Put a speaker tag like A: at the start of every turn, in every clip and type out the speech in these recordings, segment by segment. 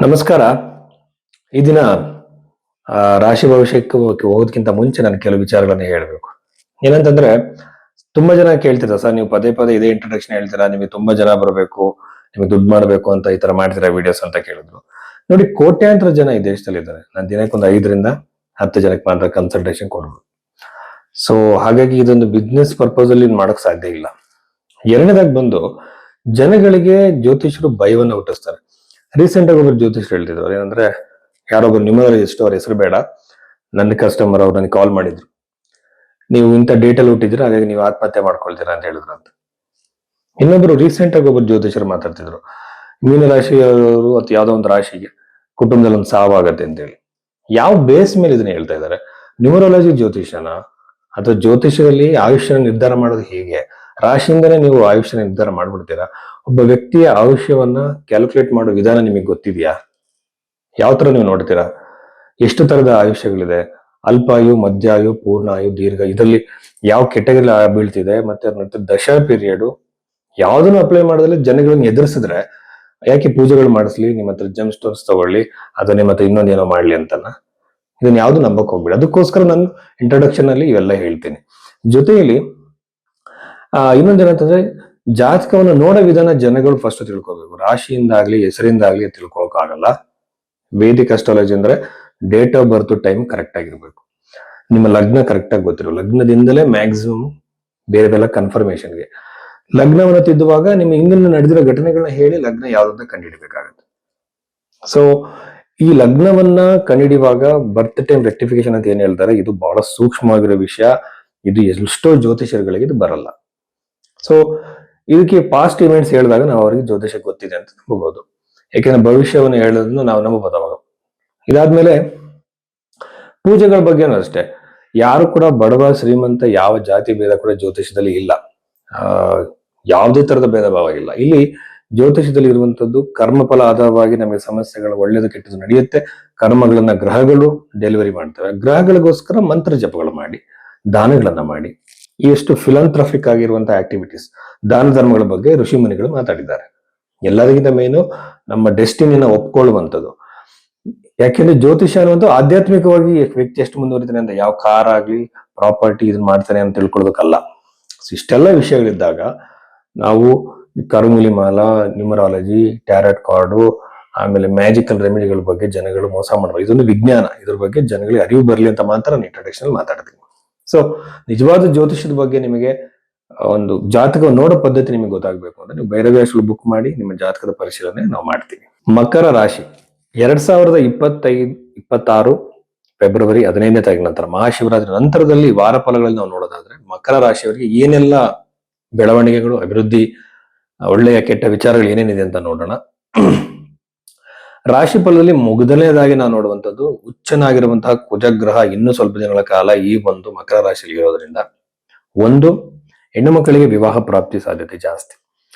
A: ನಮಸ್ಕಾರ. ಈ ದಿನ ರಾಶಿ ಭವಿಷ್ಯಕ್ಕೆ ಹೋಗೋದಕ್ಕಿಂತ ಮುಂಚೆ ನಾನು ಕೆಲವು ವಿಚಾರಗಳನ್ನ ಹೇಳ್ಬೇಕು. ಏನಂತಂದ್ರೆ, ತುಂಬಾ ಜನ ಕೇಳ್ತಿರ ಸರ್, ನೀವು ಪದೇ ಪದೇ ಇದೇ ಇಂಟ್ರೊಡಕ್ಷನ್ ಹೇಳ್ತೀರಾ, ನಿಮಗೆ ತುಂಬಾ ಜನ ಬರಬೇಕು, ನಿಮಗೆ ದುಡ್ಡು ಮಾಡಬೇಕು ಅಂತ ಈ ತರ ಮಾಡ್ತೀರಾ ವಿಡಿಯೋಸ್ ಅಂತ ಕೇಳಿದ್ರು. ನೋಡಿ, ಕೋಟ್ಯಾಂತರ ಜನ ಈ ದೇಶದಲ್ಲಿ ಇದ್ದಾರೆ. ನಾನು ದಿನಕ್ಕೆ ಒಂದು 5ರಿಂದ 10 ಜನಕ್ಕೆ ಮಾತ್ರ ಕನ್ಸಲ್ಟೇಷನ್ ಕೊಡೋದು. ಸೊ ಹಾಗಾಗಿ ಇದೊಂದು ಬಿಸ್ನೆಸ್ ಪರ್ಪಸ್ ಅಲ್ಲಿ ಮಾಡಕ್ ಸಾಧ್ಯ ಇಲ್ಲ. ಎರಡನೇದಾಗಿ ಬಂದು, ಜನಗಳಿಗೆ ಜ್ಯೋತಿಷರು ಭಯವನ್ನ ಹುಟ್ಟಿಸ್ತಾರೆ. ರೀಸೆಂಟ್ ಆಗಿ ಒಬ್ಬರು ಜ್ಯೋತಿಷರು ಹೇಳ್ತಿದ್ರು, ಏನಂದ್ರೆ ಯಾರೊಬ್ಬರು ನ್ಯೂಮರಾಲಜಿಸ್ಟ್, ಅವ್ರ ಹೆಸರು ಬೇಡ, ನನ್ನ ಕಸ್ಟಮರ್ ಅವ್ರು ನನಗೆ ಕಾಲ್ ಮಾಡಿದ್ರು, ನೀವು ಇಂಥ ಡೇಟಲ್ಲಿ ಹುಟ್ಟಿದ್ರೆ ಹಾಗಾಗಿ ನೀವು ಆತ್ಮಹತ್ಯೆ ಮಾಡ್ಕೊಳ್ತೀರಾ ಅಂತ ಹೇಳಿದ್ರು ಅಂತ. ಇನ್ನೊಬ್ರು ರೀಸೆಂಟ್ ಆಗಿ ಒಬ್ಬರು ಜ್ಯೋತಿಷರು ಮಾತಾಡ್ತಿದ್ರು, ಮೀನ ರಾಶಿಯವರು ಅಥವಾ ಯಾವ್ದೋ ಒಂದು ರಾಶಿಗೆ ಕುಟುಂಬದಲ್ಲಿ ಒಂದು ಸಾವಾಗತ್ತೆ ಅಂತ ಹೇಳಿ. ಯಾವ ಬೇಸ್ ಮೇಲೆ ಇದನ್ನ ಹೇಳ್ತಾ ಇದ್ದಾರೆ? ನ್ಯೂಮರಾಲಜಿ ಜ್ಯೋತಿಷನ ಅಥವಾ ಜ್ಯೋತಿಷದಲ್ಲಿ ಆಯುಷ್ಯ ನಿರ್ಧಾರ ಮಾಡೋದು ಹೇಗೆ? ರಾಶಿಯಿಂದನೇ ನೀವು ಆಯುಷ್ಯ ನಿರ್ಧಾರ ಮಾಡ್ಬಿಡ್ತೀರಾ? ಒಬ್ಬ ವ್ಯಕ್ತಿಯ ಆಯುಷ್ಯವನ್ನ ಕ್ಯಾಲ್ಕುಲೇಟ್ ಮಾಡೋ ವಿಧಾನ ನಿಮಗೆ ಗೊತ್ತಿದೆಯಾ? ಯಾವ ತರ ನೀವು ನೋಡ್ತೀರಾ? ಎಷ್ಟು ತರದ ಆಯುಷ್ಯಗಳಿದೆ? ಅಲ್ಪಾಯು, ಮಧ್ಯಾಯು, ಪೂರ್ಣಾಯು, ದೀರ್ಘ, ಇದರಲ್ಲಿ ಯಾವ ಕೆಟಗರಿ ಬೀಳ್ತಿದೆ, ಮತ್ತೆ ದಶ ಪೀರಿಯಡ್ ಯಾವ್ದನ್ನು ಅಪ್ಲೈ ಮಾಡೋದ್ರಲ್ಲಿ ಜನಗಳನ್ನ ಎದುರಿಸಿದ್ರೆ ಯಾಕೆ ಪೂಜೆಗಳು ಮಾಡಿಸ್ಲಿ, ನಿಮ್ಮ ಹತ್ರ ಜಮ್ ಸ್ಟೋನ್ಸ್ ತಗೊಳ್ಳಿ, ಅದು ನಿಮ್ಮ ಹತ್ರ ಇನ್ನೊಂದೇನೋ ಮಾಡ್ಲಿ ಅಂತನ. ಇದನ್ನ ಯಾವ್ದು ನಂಬಕ್ ಹೋಗ್ಬೇಡಿ. ಅದಕ್ಕೋಸ್ಕರ ನಾನು ಇಂಟ್ರೊಡಕ್ಷನ್ ಅಲ್ಲಿ ಇವೆಲ್ಲ ಹೇಳ್ತೀನಿ. ಜೊತೆಯಲ್ಲಿ ಇನ್ನೊಂದೇನಂತಂದ್ರೆ, ಜಾತಕವನ್ನು ನೋಡೋ ವಿಧಾನ ಜನಗಳು ಫಸ್ಟ್ ತಿಳ್ಕೊಬೇಕು. ರಾಶಿಯಿಂದಾಗ್ಲಿ ಹೆಸರಿಂದಾಗ್ಲಿ ತಿಳ್ಕೊಳಕ್ ಆಗಲ್ಲ. ವೇದಿಕ್ ಅಸ್ಟ್ರಾಲಜಿ ಅಂದ್ರೆ date of birth time correct ಆಗಿರ್ಬೇಕು, ನಿಮ್ಮ ಲಗ್ನ ಕರೆಕ್ಟ್ ಆಗಿ ಗೊತ್ತಿರೋ, ಲಗ್ನದಿಂದಲೇ ಮ್ಯಾಕ್ಸಿಮಮ್ ಬೇರೆದೆಲ್ಲ ಕನ್ಫರ್ಮೇಶನ್ಗೆ. ಲಗ್ನವನ್ನು ತಿದ್ದುವಾಗ ನಿಮ್ಮ ಹಿಂದಿನ ನಡೆದಿರೋ ಘಟನೆಗಳನ್ನ ಹೇಳಿ ಲಗ್ನ ಯಾವ್ದಂತ ಕಂಡುಹಿಡಬೇಕಾಗತ್ತೆ. ಸೊ ಈ ಲಗ್ನವನ್ನ ಕಂಡುಹಿಡಿಯುವಾಗ ಬರ್ತ್ ಟೈಮ್ ರೆಕ್ಟಿಫಿಕೇಶನ್ ಅಂತ ಏನ್ ಹೇಳ್ತಾರೆ, ಇದು ಬಹಳ ಸೂಕ್ಷ್ಮವಾಗಿರೋ ವಿಷಯ. ಇದು ಎಷ್ಟೋ ಜ್ಯೋತಿಷರುಗಳಿಗೆ ಇದು ಬರಲ್ಲ. ಸೊ ಇದಕ್ಕೆ ಪಾಸ್ಟ್ ಇವೆಂಟ್ಸ್ ಹೇಳಿದಾಗ ನಾವು ಅವರಿಗೆ ಜ್ಯೋತಿಷ ಗೊತ್ತಿದೆ ಅಂತ ನಂಬಬಹುದು. ಯಾಕೆಂದ್ರೆ ಭವಿಷ್ಯವನ್ನು ಹೇಳೋದನ್ನು ನಾವು ನಂಬಬಹುದು ಅವಾಗ. ಇದಾದ್ಮೇಲೆ ಪೂಜೆಗಳ ಬಗ್ಗೆನೂ ಅಷ್ಟೇ. ಯಾರು ಕೂಡ ಬಡವ ಶ್ರೀಮಂತ ಯಾವ ಜಾತಿ ಭೇದ ಕೂಡ ಜ್ಯೋತಿಷದಲ್ಲಿ ಇಲ್ಲ. ಯಾವುದೇ ತರದ ಭೇದ ಭಾವ ಇಲ್ಲ. ಇಲ್ಲಿ ಜ್ಯೋತಿಷದಲ್ಲಿ ಇರುವಂತದ್ದು ಕರ್ಮಫಲ ಆಧಾರವಾಗಿ ನಮಗೆ ಸಮಸ್ಯೆಗಳು ಒಳ್ಳೇದು ಕೆಟ್ಟದ್ದು ನಡೆಯುತ್ತೆ. ಕರ್ಮಗಳನ್ನ ಗ್ರಹಗಳು ಡೆಲಿವರಿ ಮಾಡ್ತವೆ. ಗ್ರಹಗಳಿಗೋಸ್ಕರ ಮಂತ್ರ ಜಪಗಳು ಮಾಡಿ, ದಾನಗಳನ್ನ ಮಾಡಿ, ಎಷ್ಟು ಫಿಲಂಥ್ರಫಿಕ್ ಆಗಿರುವಂತಹ ಆಕ್ಟಿವಿಟೀಸ್, ದಾನ ಧರ್ಮಗಳ ಬಗ್ಗೆ ಋಷಿ ಮುನಿಗಳು ಮಾತಾಡಿದ್ದಾರೆ. ಎಲ್ಲರಿಗಿಂತ ಮೇನು ನಮ್ಮ ಡೆಸ್ಟಿನಿನ ಒಪ್ಕೊಳ್ಳುವಂಥದ್ದು. ಯಾಕೆಂದ್ರೆ ಜ್ಯೋತಿಷ ಅನ್ನುವಂಥ ಆಧ್ಯಾತ್ಮಿಕವಾಗಿ ವ್ಯಕ್ತಿ ಎಷ್ಟು ಮುಂದುವರಿತಾನೆ ಅಂತ, ಯಾವ ಕಾರ್ ಆಗ್ಲಿ ಪ್ರಾಪರ್ಟಿ ಇದನ್ನ ಮಾಡ್ತಾನೆ ಅಂತ ತಿಳ್ಕೊಳ್ಳೋದಕ್ಕಲ್ಲ. ಇಷ್ಟೆಲ್ಲ ವಿಷಯಗಳಿದ್ದಾಗ ನಾವು ಕರುಮುಲಿಮಾಲ, ನ್ಯೂಮರಾಲಜಿ, ಟ್ಯಾರೆಟ್ ಕಾರ್ಡು, ಆಮೇಲೆ ಮ್ಯಾಜಿಕಲ್ ರೆಮಿಡಿಗಳ ಬಗ್ಗೆ ಜನಗಳು ಮೋಸ ಮಾಡಬಾರ್ದು. ಇದೊಂದು ವಿಜ್ಞಾನ. ಇದ್ರ ಬಗ್ಗೆ ಜನಗಳಿಗೆ ಅರಿವು ಬರಲಿ ಅಂತ ಮಾತ್ರ ನಾನು ಇಂಟ್ರೊಡಕ್ಷನ್ ಮಾತಾಡ್ತೀನಿ. ಸೊ ನಿಜವಾದ ಜ್ಯೋತಿಷದ ಬಗ್ಗೆ ನಿಮಗೆ ಒಂದು ಜಾತಕ ನೋಡೋ ಪದ್ಧತಿ ನಿಮಗೆ ಗೊತ್ತಾಗಬೇಕು ಅಂದ್ರೆ ನೀವು ಭೈರವೇಶ್ವರ ಬುಕ್ ಮಾಡಿ ನಿಮ್ಮ ಜಾತಕದ ಪರಿಶೀಲನೆ ನಾವು ಮಾಡ್ತೀವಿ. ಮಕರ ರಾಶಿ 2026 ಫೆಬ್ರವರಿ 15ನೇ ತಾರೀಕು ನಂತರ, ಮಹಾಶಿವರಾತ್ರಿ ನಂತರದಲ್ಲಿ ವಾರ ಫಲಗಳಲ್ಲಿ ನಾವು ನೋಡೋದಾದ್ರೆ, ಮಕರ ರಾಶಿಯವರಿಗೆ ಏನೆಲ್ಲ ಬೆಳವಣಿಗೆಗಳು, ಅಭಿವೃದ್ಧಿ, ಒಳ್ಳೆಯ ಕೆಟ್ಟ ವಿಚಾರಗಳು ಏನೇನಿದೆ ಅಂತ ನೋಡೋಣ. ರಾಶಿ ಫಲದಲ್ಲಿ ಮೊದಲನೇದಾಗಿ ನಾವು ನೋಡುವಂತದ್ದು ಉಚ್ಚನಾಗಿರುವಂತಹ ಕುಜಗ್ರಹ ಇನ್ನೂ ಸ್ವಲ್ಪ ದಿನಗಳ ಕಾಲ ಈ ಒಂದು ಮಕರ ರಾಶಿಯಲ್ಲಿ ಇರೋದ್ರಿಂದ, ಒಂದು, ಹೆಣ್ಣು ಮಕ್ಕಳಿಗೆ ವಿವಾಹ ಪ್ರಾಪ್ತಿ ಸಾಧ್ಯತೆ ಜಾಸ್ತಿ,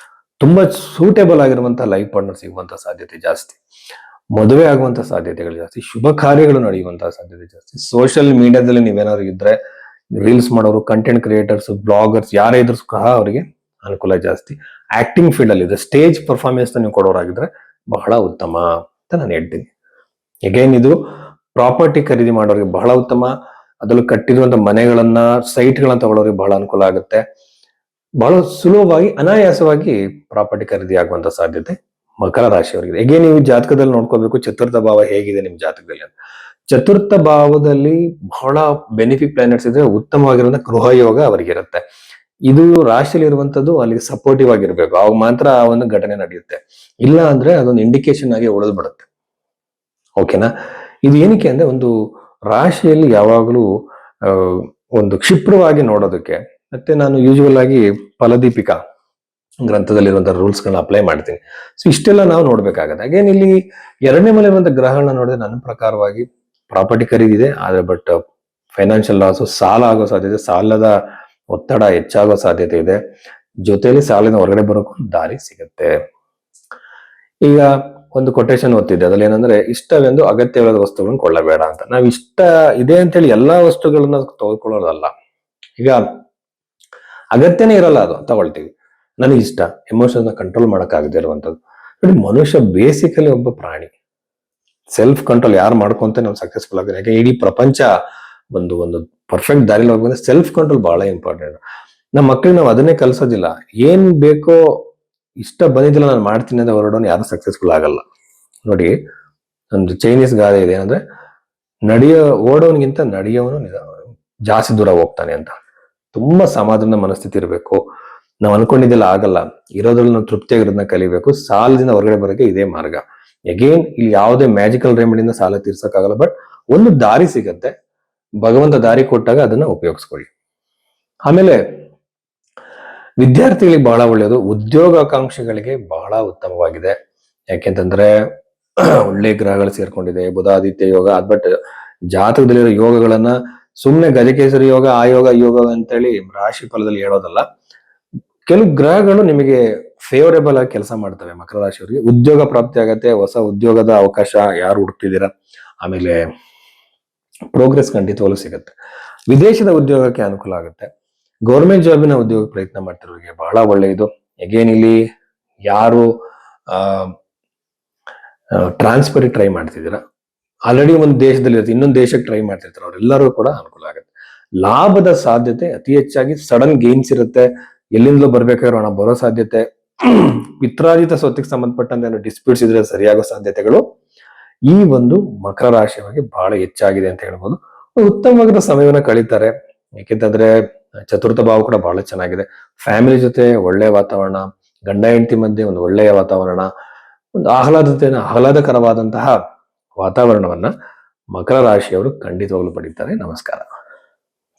A: ತುಂಬಾ ಸೂಟೇಬಲ್ ಆಗಿರುವಂತಹ ಲೈಫ್ ಪಾರ್ಟ್ನರ್ ಸಿಗುವಂತಹ ಸಾಧ್ಯತೆ ಜಾಸ್ತಿ, ಮದುವೆ ಆಗುವಂತಹ ಸಾಧ್ಯತೆಗಳು ಜಾಸ್ತಿ, ಶುಭ ಕಾರ್ಯಗಳು ನಡೆಯುವಂತಹ ಸಾಧ್ಯತೆ ಜಾಸ್ತಿ. ಸೋಷಿಯಲ್ ಮೀಡಿಯಾದಲ್ಲಿ ನೀವೇನಾದ್ರು ಇದ್ರೆ, ರೀಲ್ಸ್ ಮಾಡೋರು, ಕಂಟೆಂಟ್ ಕ್ರಿಯೇಟರ್ಸ್, ಬ್ಲಾಗರ್ಸ್ ಯಾರೇ ಇದ್ರು ಸಹ ಅವರಿಗೆ ಅನುಕೂಲ ಜಾಸ್ತಿ. ಆಕ್ಟಿಂಗ್ ಫೀಲ್ಡ್ ಅಲ್ಲಿ ಇದೆ, ಸ್ಟೇಜ್ ಪರ್ಫಾರ್ಮೆನ್ಸ್ ನೀವು ಕೊಡೋರಾಗಿದ್ರೆ ಬಹಳ ಉತ್ತಮ ಅಂತ ನಾನು ಹೇಳ್ತೀನಿ. ಅಗೇನ್ ಇದು ಪ್ರಾಪರ್ಟಿ ಖರೀದಿ ಮಾಡೋರಿಗೆ ಬಹಳ ಉತ್ತಮ. ಅದರಲ್ಲಿ ಕಟ್ಟಿರುವಂತ ಮನೆಗಳನ್ನ, ಸೈಟ್ ಗಳನ್ನ ತಗೊಳ್ಳೋರಿಗೆ ಬಹಳ ಅನುಕೂಲ ಆಗುತ್ತೆ. ಬಹಳ ಸುಲಭವಾಗಿ ಅನಾಯಾಸವಾಗಿ ಪ್ರಾಪರ್ಟಿ ಖರೀದಿ ಆಗುವಂತ ಸಾಧ್ಯತೆ ಮಕರ ರಾಶಿಯವರಿಗೆ. ಹೇಗೆ ನೀವು ಜಾತಕದಲ್ಲಿ ನೋಡ್ಕೋಬೇಕು, ಚತುರ್ಥ ಭಾವ ಹೇಗಿದೆ ನಿಮ್ ಜಾತಕದಲ್ಲಿ ಅಂತ. ಚತುರ್ಥ ಭಾವದಲ್ಲಿ ಬಹಳ ಬೆನಿಫಿಕ್ ಪ್ಲಾನೆಟ್ಸ್ ಇದ್ರೆ ಉತ್ತಮವಾಗಿರುವಂತ ಗೃಹ ಯೋಗ ಅವರಿಗೆ ಇರುತ್ತೆ. ಇದು ರಾಶಿಯಲ್ಲಿ ಇರುವಂತದ್ದು ಅಲ್ಲಿಗೆ ಸಪೋರ್ಟಿವ್ ಆಗಿರ್ಬೇಕು, ಅವಾಗ ಮಾತ್ರ ಆ ಒಂದು ಘಟನೆ ನಡೆಯುತ್ತೆ. ಇಲ್ಲ ಅಂದ್ರೆ ಅದೊಂದು ಇಂಡಿಕೇಶನ್ ಆಗಿ ಉಳಿದು ಬಿಡುತ್ತೆ. ಓಕೆನಾ? ಇದು ಏನಕ್ಕೆ ಅಂದ್ರೆ, ಒಂದು ರಾಶಿಯಲ್ಲಿ ಯಾವಾಗಲೂ ಒಂದು ಕ್ಷಿಪ್ರವಾಗಿ ನೋಡೋದಕ್ಕೆ, ಮತ್ತೆ ನಾನು ಯೂಶುವಲ್ ಆಗಿ ಫಲದೀಪಿಕಾ ಗ್ರಂಥದಲ್ಲಿರುವಂತಹ ರೂಲ್ಸ್ ಗಳನ್ನ ಅಪ್ಲೈ ಮಾಡ್ತೀನಿ. ಸೊ ಇಷ್ಟೆಲ್ಲ ನಾವು ನೋಡ್ಬೇಕಾಗತ್ತೆ. ಅಗೇನ್ ಇಲ್ಲಿ ಎರಡನೇ ಮನೆ ಇರುವಂತಹ ಗ್ರಹಗಳನ್ನ ನೋಡಿದ್ರೆ ನನ್ನ ಪ್ರಕಾರವಾಗಿ ಪ್ರಾಪರ್ಟಿ ಖರೀದಿದೆ, ಆದ್ರೆ ಬಟ್ ಫೈನಾನ್ಷಿಯಲ್ ಲಾಸ್, ಸಾಲ ಆಗೋ ಸಾಧ್ಯತೆ, ಸಾಲದ ಒತ್ತಡ ಹೆಚ್ಚಾಗೋ ಸಾಧ್ಯತೆ ಇದೆ. ಜೊತೆಯಲ್ಲಿ ಸಾಲಿನ ಹೊರಗಡೆ ಬರೋಕ್ಕೂ ದಾರಿ ಸಿಗತ್ತೆ. ಈಗ ಒಂದು ಕೊಟೇಶನ್ ಓದ್ತಿದ್ದೆ, ಅದ್ರಲ್ಲಿ ಏನಂದ್ರೆ, ಇಷ್ಟವೆಂದು ಅಗತ್ಯವಾದ ವಸ್ತುಗಳನ್ನ ಕೊಳ್ಳಬೇಡ ಅಂತ. ನಾವ್ ಇಷ್ಟ ಇದೆ ಅಂತೇಳಿ ಎಲ್ಲಾ ವಸ್ತುಗಳನ್ನ ತಗೊಳ್ಕೊಳ್ಳೋದಲ್ಲ. ಈಗ ಅಗತ್ಯನೇ ಇರಲ್ಲ, ಅದು ತಗೊಳ್ತೀವಿ, ನನಗೆ ಇಷ್ಟ, ಎಮೋಷನ್ ಕಂಟ್ರೋಲ್ ಮಾಡಕ್ ಆಗದೆ ಇರುವಂತದ್ದು. ನೋಡಿ, ಮನುಷ್ಯ ಬೇಸಿಕಲಿ ಒಬ್ಬ ಪ್ರಾಣಿ. ಸೆಲ್ಫ್ ಕಂಟ್ರೋಲ್ ಯಾರು ಮಾಡ್ಕೊಂತ ನಾವು ಸಕ್ಸಸ್ಫುಲ್ ಆಗಿದೆ. ಯಾಕೆ ಇಡೀ ಪ್ರಪಂಚ ಒಂದು ಒಂದು ಪರ್ಫೆಕ್ಟ್ ದಾರಿಲಿ ಹೋಗ್ಬೇಕಂದ್ರೆ ಸೆಲ್ಫ್ ಕಂಟ್ರೋಲ್ ಬಹಳ ಇಂಪಾರ್ಟೆಂಟ್. ನಮ್ಮ ಮಕ್ಕಳಿಗೆ ನಾವು ಅದನ್ನೇ ಕಲ್ಸೋದಿಲ್ಲ. ಏನ್ ಬೇಕೋ ಇಷ್ಟ ಬಂದಿದ್ದಿಲ್ಲ ನಾನು ಮಾಡ್ತೀನಿ ಅಂತ ಹೊರಡೋನು ಯಾರು ಸಕ್ಸಸ್ಫುಲ್ ಆಗಲ್ಲ. ನೋಡಿ, ಒಂದು ಚೈನೀಸ್ ಗಾದೆ ಇದೆ, ಅಂದ್ರೆ ಓಡೋನ್ಗಿಂತ ನಡೆಯೋನು ಜಾಸ್ತಿ ದೂರ ಹೋಗ್ತಾನೆ ಅಂತ. ತುಂಬಾ ಸಮಾಧಾನ ಮನಸ್ಥಿತಿ ಇರಬೇಕು. ನಾವು ಅನ್ಕೊಂಡಿದ್ದೆಲ್ಲ ಆಗಲ್ಲ, ಇರೋದ್ರಲ್ಲಿ ನಾವು ತೃಪ್ತಿಯಾಗಿರೋದನ್ನ ಕಲಿಬೇಕು. ಸಾಲದಿಂದ ಹೊರಗಡೆ ಬರೋಕೆ ಇದೇ ಮಾರ್ಗ. ಅಗೇನ್ ಇಲ್ಲಿ ಯಾವುದೇ ಮ್ಯಾಜಿಕಲ್ ರೆಮಿಡಿಯಿಂದ ಸಾಲ ತೀರ್ಸಕ್ಕಾಗಲ್ಲ, ಬಟ್ ಒಂದು ದಾರಿ ಸಿಗತ್ತೆ. ಭಗವಂತ ದಾರಿ ಕೊಟ್ಟಾಗ ಅದನ್ನ ಉಪಯೋಗಿಸ್ಕೊಳ್ಳಿ. ಆಮೇಲೆ ವಿದ್ಯಾರ್ಥಿಗಳಿಗೆ ಬಹಳ ಒಳ್ಳೆಯದು, ಉದ್ಯೋಗಾಕಾಂಕ್ಷಿಗಳಿಗೆ ಬಹಳ ಉತ್ತಮವಾಗಿದೆ. ಯಾಕೆಂತಂದ್ರೆ ಒಳ್ಳೆ ಗ್ರಹಗಳು ಸೇರ್ಕೊಂಡಿದೆ, ಬುಧಾದಿತ್ಯ ಯೋಗ. ಬಟ್ ಜಾತಕದಲ್ಲಿರೋ ಯೋಗಗಳನ್ನ ಸುಮ್ನೆ ಗಜಕೇಸರಿ ಯೋಗ, ಆ ಯೋಗ ಈ ಯೋಗ ಅಂತೇಳಿ ರಾಶಿ ಫಲದಲ್ಲಿ ಹೇಳೋದಲ್ಲ. ಕೆಲವು ಗ್ರಹಗಳು ನಿಮಗೆ ಫೇವರೇಬಲ್ ಆಗಿ ಕೆಲಸ ಮಾಡ್ತವೆ. ಮಕರ ರಾಶಿಯವರಿಗೆ ಉದ್ಯೋಗ ಪ್ರಾಪ್ತಿ ಆಗತ್ತೆ, ಹೊಸ ಉದ್ಯೋಗದ ಅವಕಾಶ ಯಾರು ಹುಡುಕ್ತಿದ್ದೀರಾ, ಆಮೇಲೆ ಪ್ರೋಗ್ರೆಸ್ ಖಂಡಿತವಾಗ್ಲೂ ಸಿಗುತ್ತೆ. ವಿದೇಶದ ಉದ್ಯೋಗಕ್ಕೆ ಅನುಕೂಲ ಆಗುತ್ತೆ. ಗೌರ್ಮೆಂಟ್ ಜಾಬಿನ ಉದ್ಯೋಗ ಪ್ರಯತ್ನ ಮಾಡ್ತಿರೋರಿಗೆ ಬಹಳ ಒಳ್ಳೆಯದು. ಅಗೇನ್ ಇಲ್ಲಿ ಯಾರು ಟ್ರಾನ್ಸ್ಫರ್ ಟ್ರೈ ಮಾಡ್ತಿದ್ದೀರಾ, ಆಲ್ರೆಡಿ ಒಂದು ದೇಶದಲ್ಲಿ ಇರುತ್ತೆ, ಇನ್ನೊಂದು ದೇಶಕ್ಕೆ ಟ್ರೈ ಮಾಡ್ತಿರ್ತಾರೆ, ಅವರೆಲ್ಲರೂ ಕೂಡ ಅನುಕೂಲ ಆಗುತ್ತೆ. ಲಾಭದ ಸಾಧ್ಯತೆ ಅತಿ ಹೆಚ್ಚಾಗಿ, ಸಡನ್ ಗೇನ್ಸ್ ಇರುತ್ತೆ, ಎಲ್ಲಿಂದಲೂ ಬರ್ಬೇಕಾದ್ರೂ ಹಣ ಬರೋ ಸಾಧ್ಯತೆ, ಪಿತ್ರಾರ್ಜಿತ ಸ್ವತ್ತಿಗೆ ಸಂಬಂಧಪಟ್ಟಂತೆ ಡಿಸ್ಪ್ಯೂಟ್ಸ್ ಇದ್ರೆ ಸರಿಯಾಗೋ ಸಾಧ್ಯತೆಗಳು ಈ ಒಂದು ಮಕರ ರಾಶಿಯವರಿಗೆ ಬಹಳ ಹೆಚ್ಚಾಗಿದೆ ಅಂತ ಹೇಳ್ಬೋದು. ಉತ್ತಮವಾದ ಸಮಯವನ್ನ ಕಳೀತಾರೆ. ಯಾಕೆಂತಂದ್ರೆ ಚತುರ್ಥ ಭಾವ ಕೂಡ ಬಹಳ ಚೆನ್ನಾಗಿದೆ. ಫ್ಯಾಮಿಲಿ ಜೊತೆ ಒಳ್ಳೆ ವಾತಾವರಣ, ಗಂಡ ಹೆಂಡತಿ ಮಧ್ಯೆ ಒಂದು ಒಳ್ಳೆಯ ವಾತಾವರಣ, ಒಂದು ಆಹ್ಲಾದಕರವಾದಂತಹ ವಾತಾವರಣವನ್ನ ಮಕರ ರಾಶಿಯವರು ಖಂಡಿತವಾಗ್ಲೂ ಪಡೀತಾರೆ. ನಮಸ್ಕಾರ.